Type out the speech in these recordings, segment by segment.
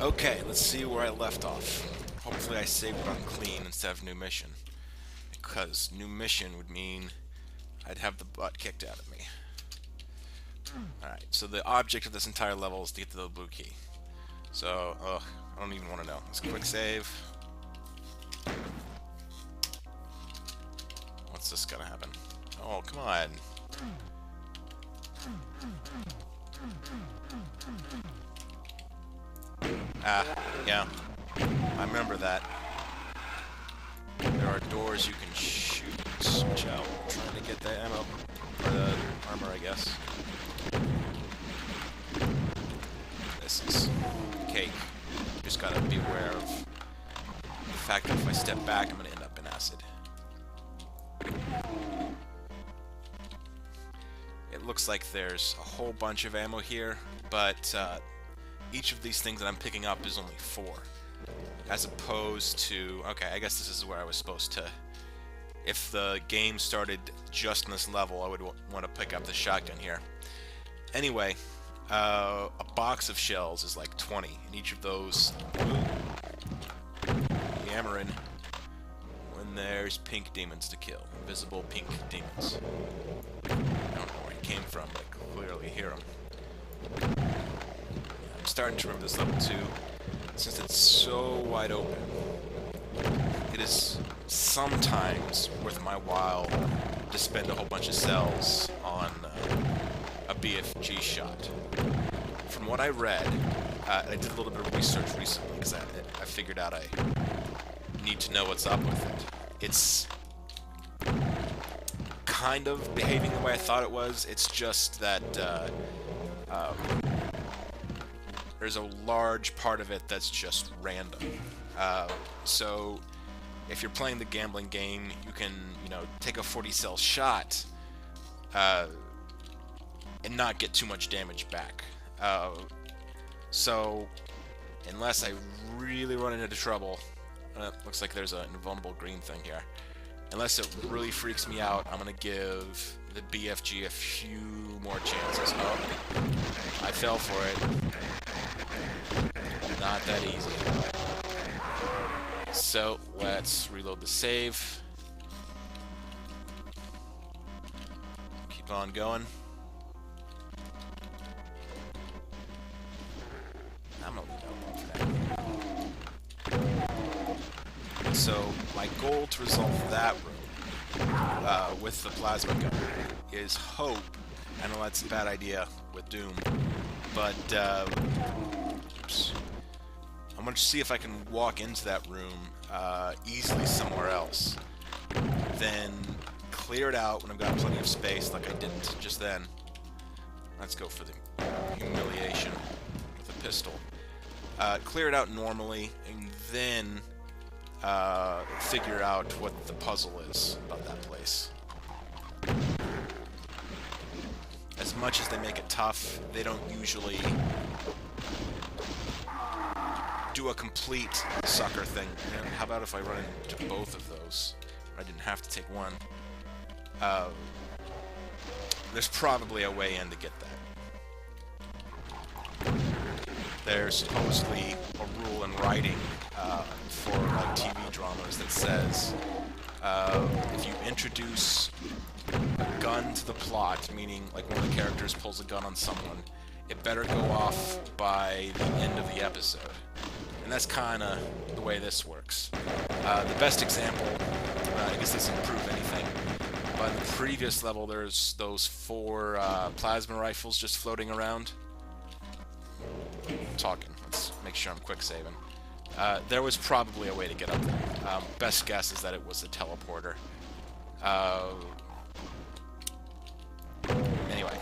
Okay, let's see where I left off. Hopefully I saved it on clean instead of new mission. Because new mission would mean I'd have the butt kicked out of me. Alright, so the object of this entire level is to get to the blue key. So, I don't even want to know. Let's quick save. What's this gonna happen? Oh, come on. Ah, yeah. I remember that. There are doors you can shoot. Watch out. Trying to get the ammo. Or the armor, I guess. This is cake. Just gotta be aware of the fact that if I step back, I'm gonna end up in acid. It looks like there's a whole bunch of ammo here, but each of these things that I'm picking up is only 4. As opposed to... Okay, I guess this is where I was supposed to... If the game started just in this level, I would want to pick up the shotgun here. Anyway, a box of shells is like 20, and each of those... Yammering. When there's pink demons to kill. Invisible pink demons. I don't know where he came from, but I clearly hear him. I'm starting to remember this level too, since it's so wide open. It is sometimes worth my while to spend a whole bunch of cells on a BFG shot. From what I read, I did a little bit of research recently because I figured out I need to know what's up with it. It's kind of behaving the way I thought it was. It's just that there's a large part of it that's just random. So if you're playing the gambling game, you can, take a 40 cell shot and not get too much damage back. So unless I really run into trouble, looks like there's an invulnerable green thing here. Unless it really freaks me out, I'm gonna give the BFG a few more chances. Oh, I fell for it. Not that easy. So, let's reload the save. Keep on going. I'm gonna leave that one for now. So, my goal to resolve that room with the plasma gun is hope. I know that's a bad idea with Doom, but oops. I'm going to see if I can walk into that room easily somewhere else. Then clear it out when I've got plenty of space, like I didn't just then. Let's go for the humiliation with a pistol. Clear it out normally, and then figure out what the puzzle is about that place. As much as they make it tough, they don't usually do a complete sucker thing. How about if I run into both of those? I didn't have to take one. There's probably a way in to get that. There's supposedly a rule in writing for like TV dramas that says if you introduce a gun to the plot, meaning like one of the characters pulls a gun on someone, it better go off by the end of the episode. And that's kind of the way this works. The best example, I guess this doesn't prove anything, but in the previous level there's those 4 plasma rifles just floating around. Talking. Let's make sure I'm quick saving. There was probably a way to get up there. Best guess is that it was a teleporter. Anyway.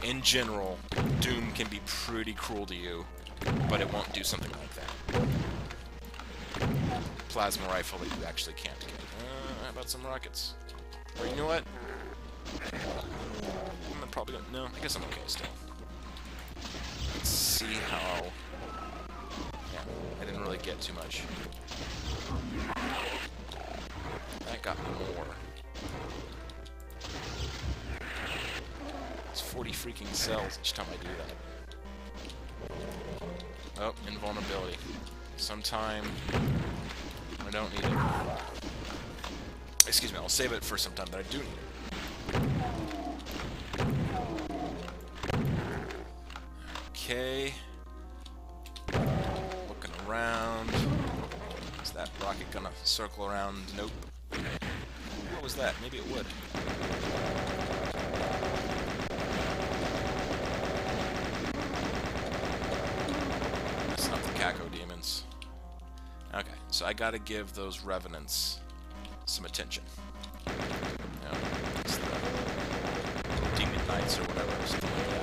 In general, Doom can be pretty cruel to you, but it won't do something like that. Plasma rifle that you actually can't get. How about some rockets? Or you know what? I'm probably gonna... No, I guess I'm okay still. Let's see how... Yeah, I didn't really get too much. That got more. It's 40 freaking cells each time I do that. Oh, invulnerability. Sometime I don't need it. Excuse me, I'll save it for sometime that I do need it. Okay. Looking around. Is that rocket gonna circle around? Nope. What was that? Maybe it would. It's not the Caco demons. Okay, so I gotta give those revenants some attention. You know, it's the demon knights or whatever, something like that.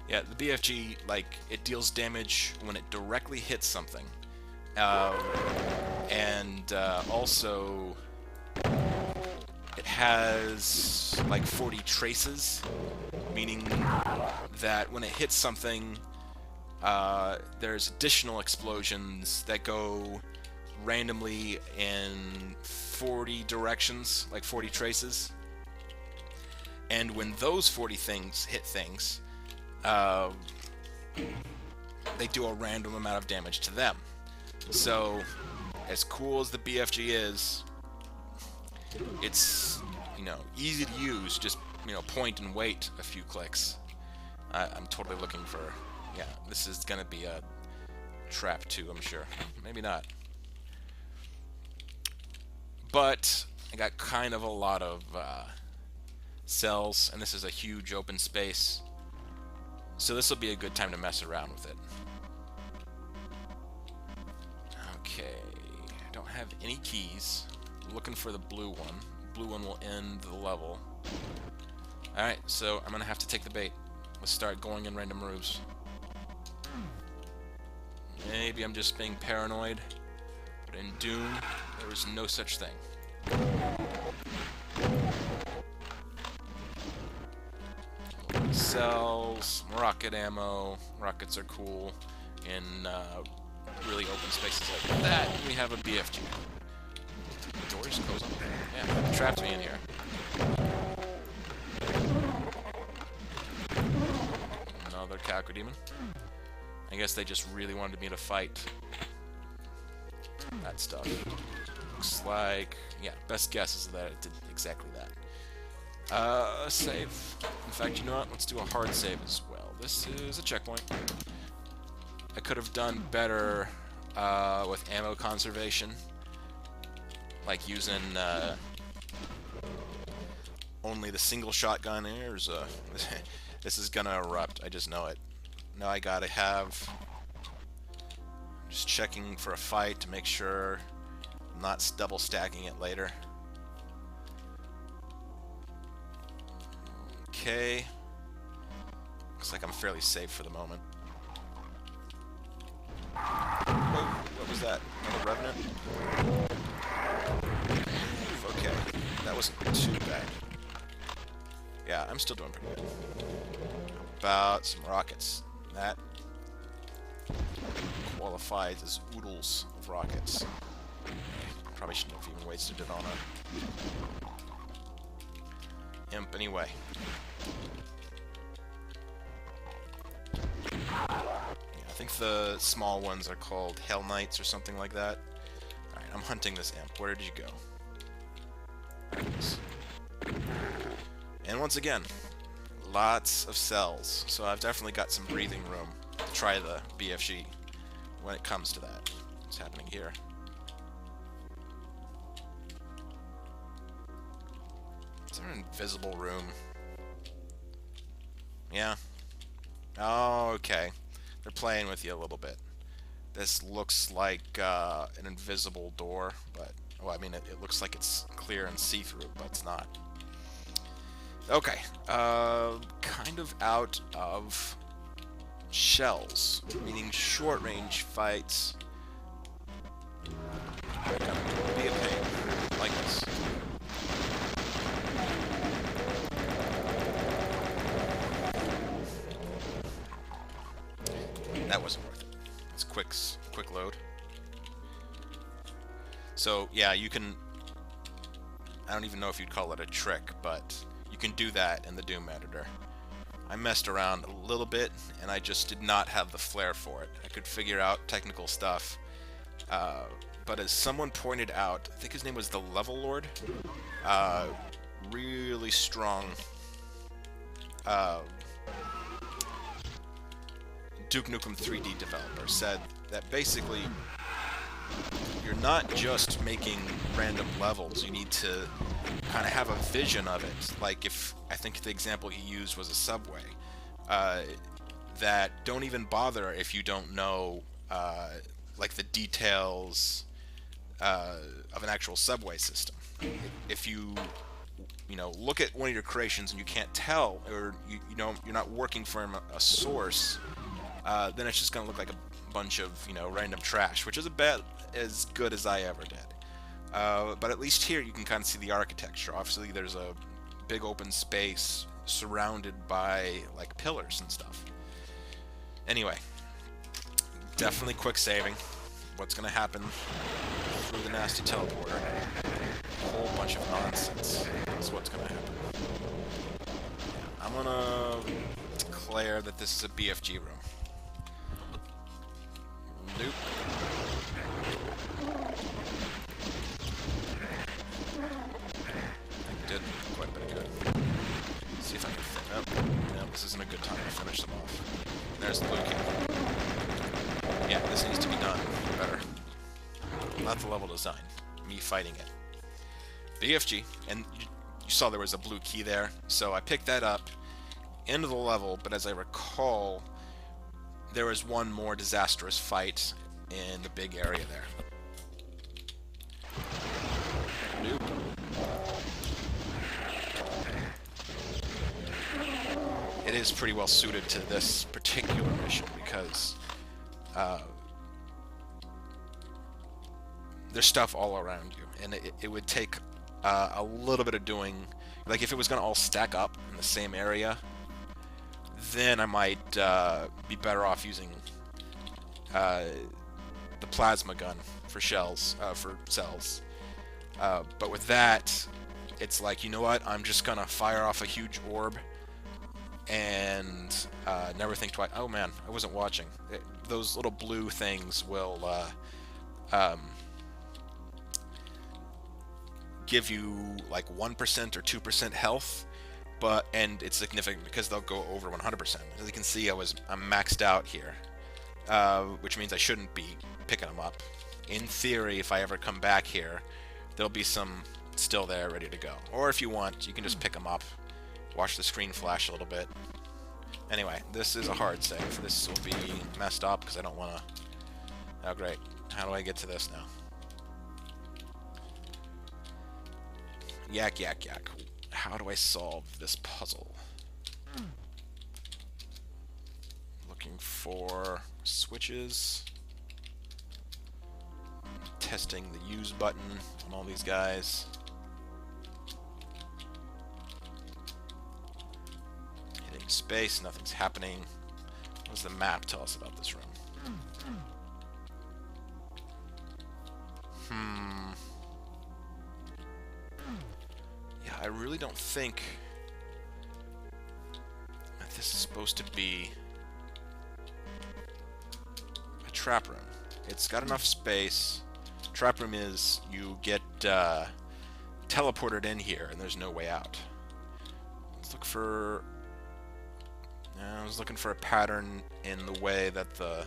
Yeah, the BFG, like, it deals damage when it directly hits something. Also, it has, like, 40 traces, meaning that when it hits something, there's additional explosions that go randomly in 40 directions, like 40 traces. And when those 40 things hit things, they do a random amount of damage to them. So, as cool as the BFG is, it's, you know, easy to use. Just, you know, point and wait a few clicks. I'm totally looking for, yeah, this is gonna be a trap too, I'm sure. Maybe not. But I got kind of a lot of cells, and this is a huge open space. So this will be a good time to mess around with it. Okay, I don't have any keys. I'm looking for the blue one. The blue one will end the level. Alright, so I'm gonna have to take the bait. Let's start going in random roofs. Maybe I'm just being paranoid, but in Doom, there is no such thing. Cells, rocket ammo. Rockets are cool in really open spaces like that. We have a BFG. Doors close on. Yeah, trapped me in here. Another Caco demon. I guess they just really wanted me to fight that stuff. Looks like, yeah, best guess is that it did exactly that. Save. In fact, you know what? Let's do a hard save as well. This is a checkpoint. I could have done better with ammo conservation, like using only the single shotgun. Here's a. This is gonna erupt. I just know it. Now I gotta have. Just checking for a fight to make sure I'm not double stacking it later. Okay. Looks like I'm fairly safe for the moment. Oh, what was that? Another revenant? Okay, that wasn't too bad. Yeah, I'm still doing pretty good. About some rockets. That qualifies as oodles of rockets. Probably shouldn't have even wasted it on a imp anyway. Yeah, I think the small ones are called Hell Knights or something like that. Alright, I'm hunting this imp. Where did you go? And once again, lots of cells. So I've definitely got some breathing room to try the BFG when it comes to that. What's happening here? Is there an invisible room? Yeah. Oh, okay. They're playing with you a little bit. This looks like an invisible door, but... well, I mean, it looks like it's clear and see-through, but it's not. Okay. Kind of out of shells, meaning short-range fights. They're gonna be a pain, like this. That wasn't worth it. It's quick load. So yeah, you can I don't even know if you'd call it a trick, but you can do that in the Doom editor. I messed around a little bit, and I just did not have the flair for it. I could figure out technical stuff, but as someone pointed out, I think his name was the Level Lord, really strong Duke Nukem 3D developer, said that basically you're not just making random levels, you need to kind of have a vision of it. Like, if I think the example he used was a subway, that don't even bother if you don't know like the details of an actual subway system. If you look at one of your creations and you can't tell, or you're not working from a source, then it's just going to look like a bunch of random trash, which is about as good as I ever did. But at least here you can kind of see the architecture. Obviously there's a big open space surrounded by like pillars and stuff. Anyway, definitely quick saving. What's going to happen through the nasty teleporter? A whole bunch of nonsense is what's going to happen. Yeah, I'm going to declare that this is a BFG room. Nope. I did quite a bit of good. See if I can fit up. No, this isn't a good time to finish them off. There's the blue key. Yeah, this needs to be done better. Not the level design. Me fighting it. BFG, and you saw there was a blue key there, so I picked that up into the level, but as I recall, there was one more disastrous fight in the big area there. Nope. It is pretty well suited to this particular mission because there's stuff all around you, and it would take a little bit of doing. Like, if it was going to all stack up in the same area, then I might be better off using the plasma gun for cells. But with that, it's like, you know what? I'm just gonna fire off a huge orb and never think twice. Oh man, I wasn't watching. Those little blue things will give you like 1% or 2% health. And it's significant because they'll go over 100%. As you can see, I'm maxed out here, which means I shouldn't be picking them up. In theory, if I ever come back here, there'll be some still there ready to go. Or if you want, you can just pick them up, watch the screen flash a little bit. Anyway, this is a hard save. This will be messed up because I don't want to... Oh great, how do I get to this now? Yak, yak, yak. How do I solve this puzzle? Looking for switches. Testing the use button on all these guys. Hitting space, nothing's happening. What does the map tell us about this room? Yeah, I really don't think that this is supposed to be a trap room. It's got enough space. Trap room is you get teleported in here and there's no way out. Let's look for... I was looking for a pattern in the way that the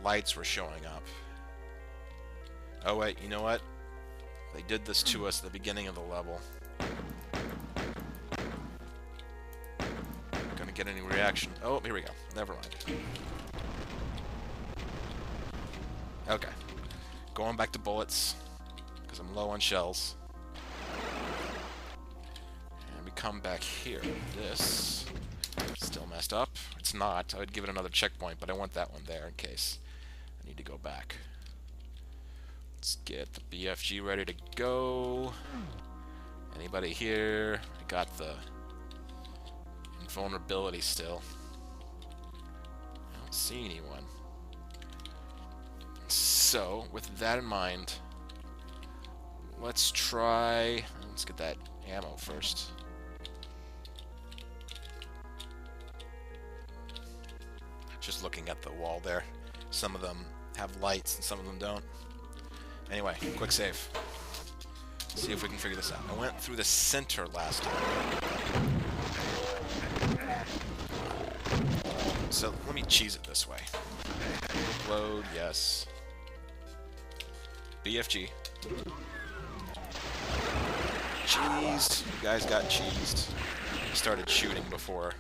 lights were showing up. Oh wait, you know what? They did this to us at the beginning of the level. Gonna get any reaction. Oh, here we go. Never mind. Okay. Going back to bullets, because I'm low on shells. And we come back here. This still messed up. It's not. I would give it another checkpoint, but I want that one there in case I need to go back. Let's get the BFG ready to go. Anybody here? I got the invulnerability still. I don't see anyone. So, with that in mind, let's try... Let's get that ammo first. Just looking at the wall there. Some of them have lights and some of them don't. Anyway, quick save. See if we can figure this out. I went through the center last time. So let me cheese it this way. Load, yes. BFG. Cheesed. You guys got cheesed. Started shooting before.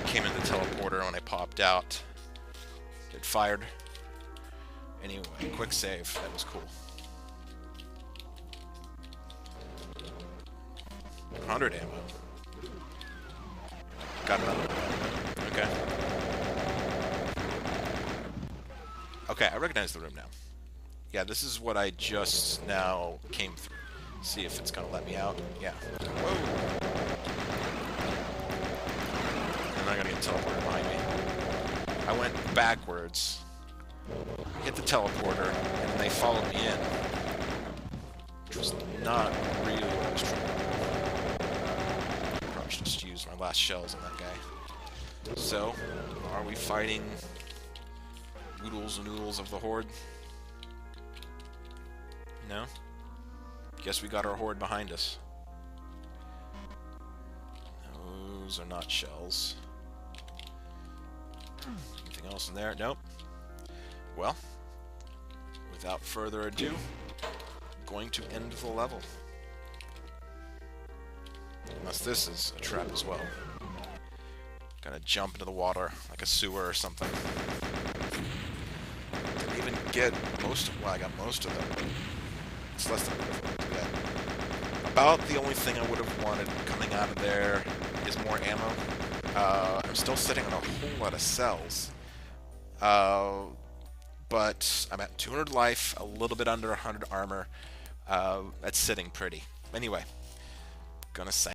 Came in the teleporter when I popped out. It fired. Anyway, quick save. That was cool. 100 ammo. Got another one. Okay. Okay, I recognize the room now. Yeah, this is what I just now came through. See if it's gonna let me out. Yeah. Whoa! I'm not gonna get teleported behind me. I went backwards, hit the teleporter, and then they followed me in. Which was not really what I was trying to do. Probably should just use my last shells on that guy. So, are we fighting oodles and oodles of the Horde? No? Guess we got our Horde behind us. Those are not shells. Anything else in there? Nope. Well, without further ado, I'm going to end the level. Unless this is a trap as well. Gonna jump into the water like a sewer or something. Didn't even get most of... Well, I got most of them. It's less than that. About the only thing I would have wanted coming out of there is more ammo. I'm still sitting on a whole lot of cells. But I'm at 200 life, a little bit under 100 armor. That's sitting pretty. Anyway, gonna say